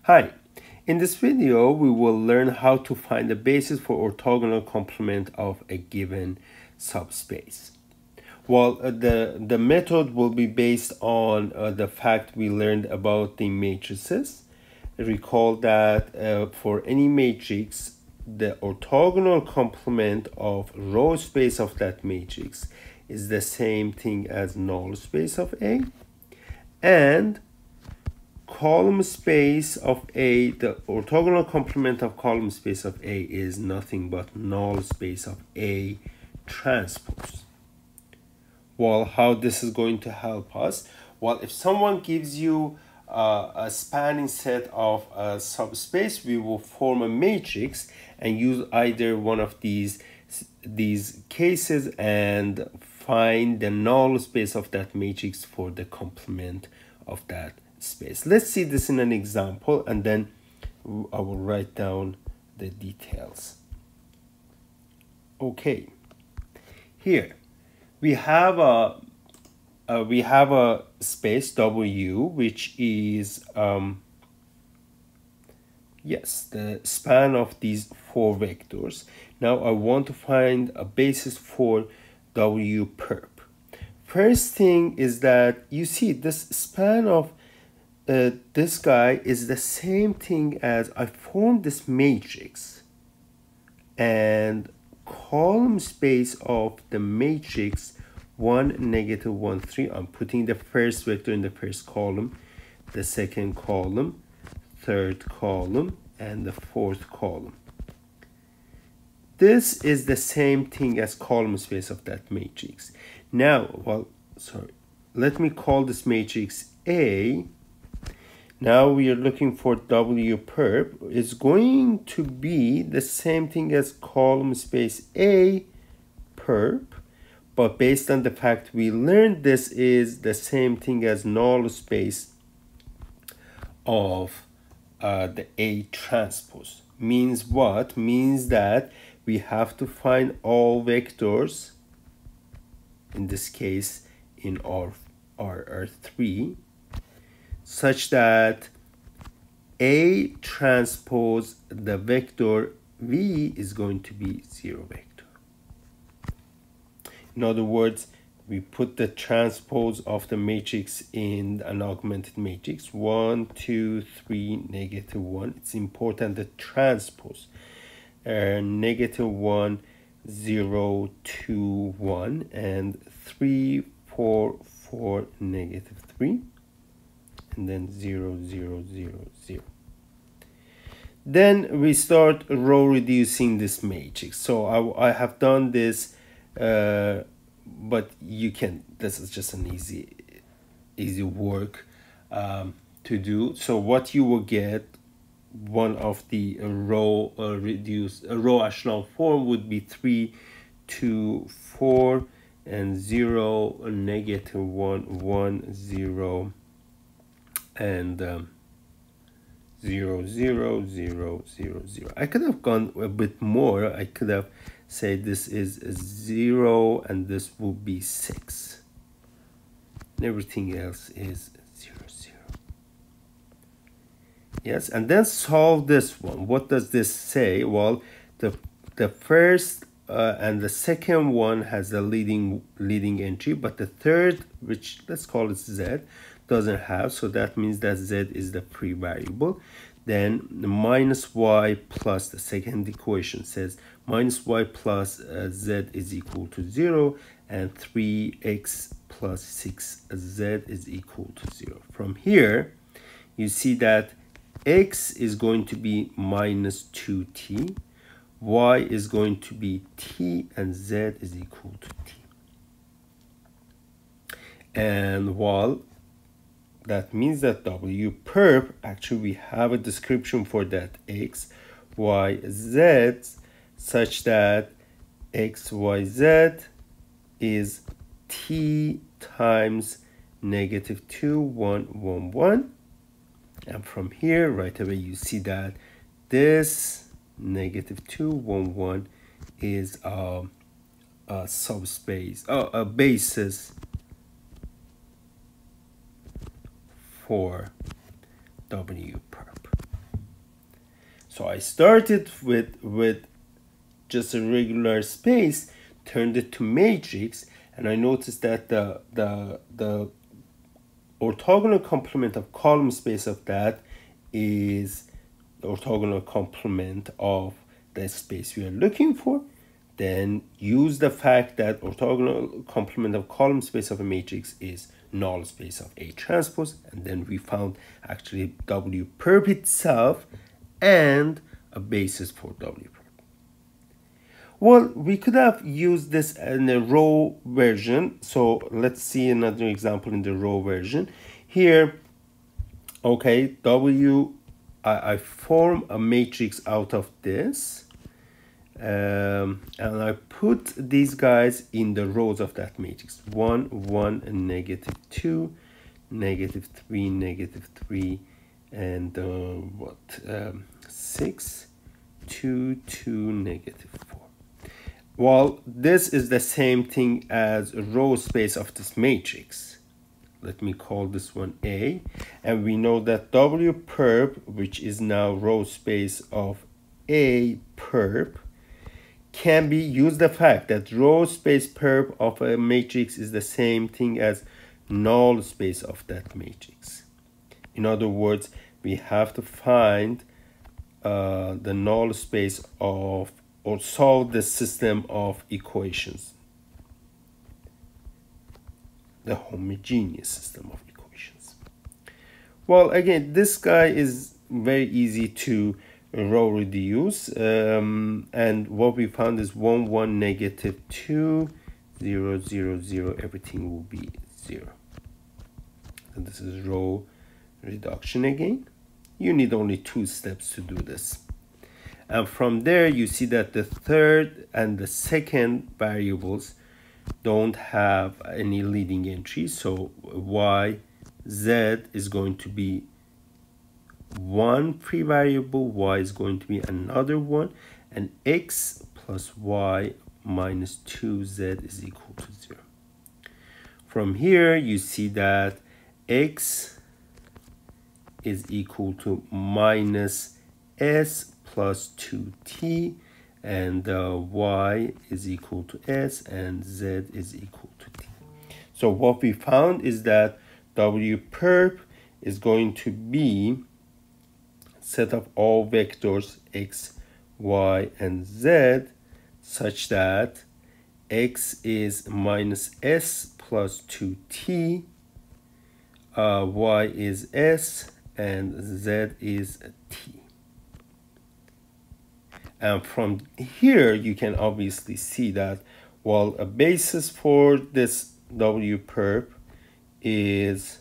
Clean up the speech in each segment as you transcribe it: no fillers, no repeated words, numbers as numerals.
Hi, in this video we will learn how to find the basis for orthogonal complement of a given subspace. Well, the method will be based on the fact we learned about the matrices. Recall that for any matrix, the orthogonal complement of row space of that matrix is the same thing as null space of A, and column space of A, the orthogonal complement of column space of A is nothing but null space of A transpose. Well, how this is going to help us? Well, if someone gives you a spanning set of a subspace, we will form a matrix and use either one of these cases and find the null space of that matrix for the complement of that space. Let's see this in an example, and then I will write down the details. Okay, here we have a space W, which is the span of these four vectors. Now I want to find a basis for W perp. First thing is that you see this span of this guy is the same thing as I formed this matrix, and column space of the matrix 1, negative 1, 3. I'm putting the first vector in the first column, the second column, third column, and the fourth column. This is the same thing as column space of that matrix. Now, let me call this matrix A. Now we are looking for W perp. It's going to be the same thing as column space A perp, but based on the fact we learned this is the same thing as null space of the A transpose. Means what? Means that we have to find all vectors, in this case in R3, such that A transpose the vector V is going to be 0 vector. In other words, we put the transpose of the matrix in an augmented matrix. 1, 2, 3, negative 1. It's important the transpose. Negative 1, 0, 2, 1, and 3, 4, 4, negative 3. And then 0, 0, 0, 0. Then we start row reducing this matrix. So I have done this, but you can, this is just an easy work to do. So what you will get, one of the row row echelon form would be 3, 2, 4, and 0, negative 1, 1, 0, and 0, 0, 0, 0, 0. I could have gone a bit more. I could have said this is 0 and this will be 6. And everything else is 0, 0. Yes, and then solve this one. What does this say? Well, the first and the second one has the leading entry, but the third, which let's call it Z, doesn't have, so that means that Z is the free variable. Then the minus Y plus, the second equation says minus Y plus Z is equal to 0, and 3x plus 6Z is equal to 0. From here, you see that X is going to be minus 2t, Y is going to be t, and Z is equal to t. And while that means that W perp, actually we have a description for that X, Y, Z, such that X, Y, Z is t times negative 2, 1, 1, 1. And from here, right away, you see that this negative 2, 1, 1 is a subspace, a basis for W perp. So I started with just a regular space, turned it to matrix, and I noticed that the orthogonal complement of column space of that is the orthogonal complement of the space we are looking for. Then use the fact that orthogonal complement of column space of a matrix is null space of A transpose, and then we found actually W perp itself and a basis for W perp. Well, we could have used this in a row version. So let's see another example in the row version. Here, okay, I form a matrix out of this. And I put these guys in the rows of that matrix. 1, 1, and -2, -3, -3, and 6, 2, 2, -4. Well, this is the same thing as a row space of this matrix. Let me call this one A. And we know that W perp, which is now row space of A perp, can be used the fact that row space perp of a matrix is the same thing as null space of that matrix. In other words, we have to find the null space of, or solve the system of equations, the homogeneous system of equations. Well, again, this guy is very easy to row reduce, and what we found is 1, 1, -2, 0, 0, 0, everything will be 0. And this is row reduction again. You need only 2 steps to do this. And from there, you see that the third and the second variables don't have any leading entry. So y, z is going to be one free variable, y is going to be another one, and x plus y minus 2z is equal to 0. From here, you see that x is equal to minus s plus 2t, and y is equal to s, and z is equal to t. So what we found is that W perp is going to be set of all vectors x, y, and z such that x is minus s plus 2t, y is s, and z is t. And from here, you can obviously see that, well, a basis for this W perp is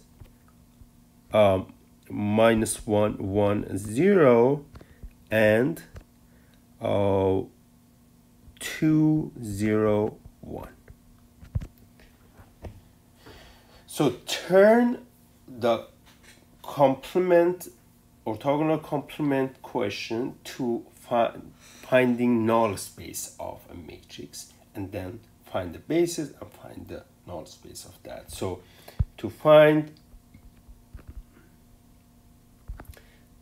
minus 1, 1, 0, and 2, 0, 1. So turn the orthogonal complement question to finding null space of a matrix, and then find the basis and find the null space of that. So to find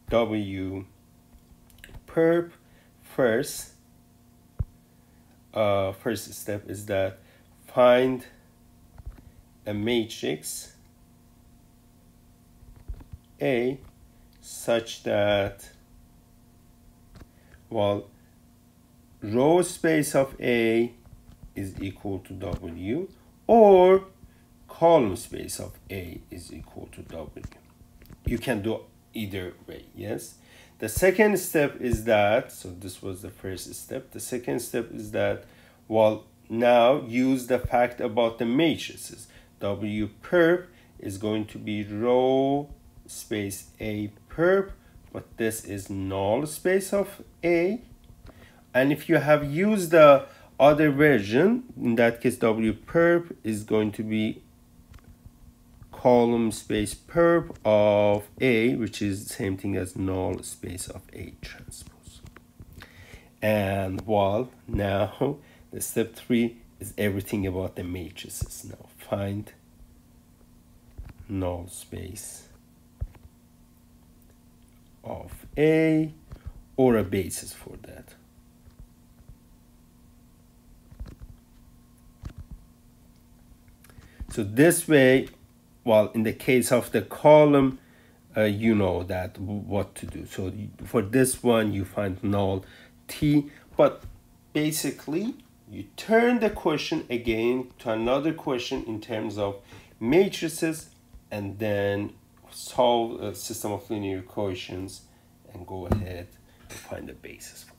W perp, first step is that find a matrix A such that, well, row space of A is equal to W, or column space of A is equal to W. You can do either way, yes? The second step is that, so this was the first step. The second step is that, well, now use the fact about the matrices. W perp is going to be row space A perp, but this is null space of A. And if you have used the other version, in that case W perp is going to be column space perp of A, which is the same thing as null space of A transpose. And well, now the step 3 is everything about the matrices. Now find null space of A, or a basis for that. So this way, well, in the case of the column, you know that what to do. So for this one, you find null t, but basically you turn the question again to another question in terms of matrices, and then solve a system of linear equations and go ahead and find the basis for